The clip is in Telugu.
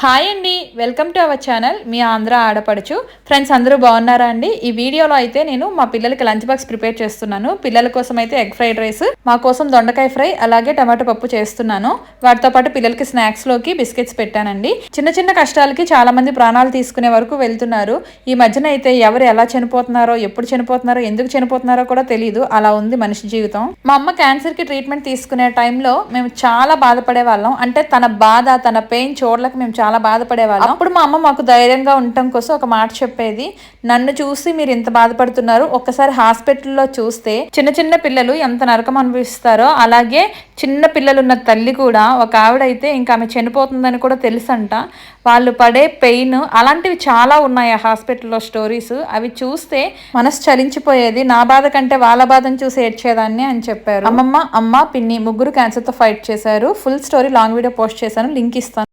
హాయ్ అండి, వెల్కమ్ టు అవర్ ఛానల్ మీ ఆంధ్ర ఆడపడుచు. ఫ్రెండ్స్ అందరూ బాగున్నారా అండి? ఈ వీడియోలో అయితే నేను మా పిల్లలకి లంచ్ బాక్స్ ప్రిపేర్ చేస్తున్నాను. పిల్లల కోసం అయితే ఎగ్ ఫ్రైడ్ రైస్, మా కోసం దొండకాయ ఫ్రై, అలాగే టమాటో పప్పు చేస్తున్నాను. వాటితో పాటు పిల్లలకి స్నాక్స్ లోకి బిస్కెట్స్ పెట్టానండి. చిన్న చిన్న కష్టాలకి చాలా మంది ప్రాణాలు తీసుకునే వరకు వెళ్తున్నారు. ఈ మధ్యన అయితే ఎవరు ఎలా చనిపోతున్నారో, ఎప్పుడు చనిపోతున్నారో, ఎందుకు చనిపోతున్నారో కూడా తెలియదు. అలా ఉంది మనిషి జీవితం. మా అమ్మ క్యాన్సర్ కి ట్రీట్మెంట్ తీసుకునే టైంలో మేము చాలా బాధపడే వాళ్ళం. అంటే తన బాధ, తన పెయిన్ చూడలేక మేము చాలా బాధపడేవాళ్ళం. అప్పుడు మా అమ్మ మాకు ధైర్యంగా ఉండటం కోసం ఒక మాట చెప్పేది, నన్ను చూసి మీరు ఇంత బాధపడుతున్నారు, ఒక్కసారి హాస్పిటల్లో చూస్తే చిన్న చిన్న పిల్లలు ఎంత నరకం అనుభవిస్తారో, అలాగే చిన్న పిల్లలున్న తల్లి కూడా, ఒక ఆవిడైతే ఇంకా ఆమె చనిపోతుందని కూడా తెలుసంట. వాళ్ళు పడే పెయిన్ అలాంటివి చాలా ఉన్నాయి ఆ హాస్పిటల్లో స్టోరీస్. అవి చూస్తే మనసు చలించిపోయేది. నా బాధ కంటే వాళ్ళ బాధను చూసి ఏడ్చేదాన్ని అని చెప్పారు. అమ్మమ్మ, అమ్మ, పిన్ని ముగ్గురు క్యాన్సర్తో ఫైట్ చేశారు. Full story long video post చేశాను, లింక్ ఇస్తాను.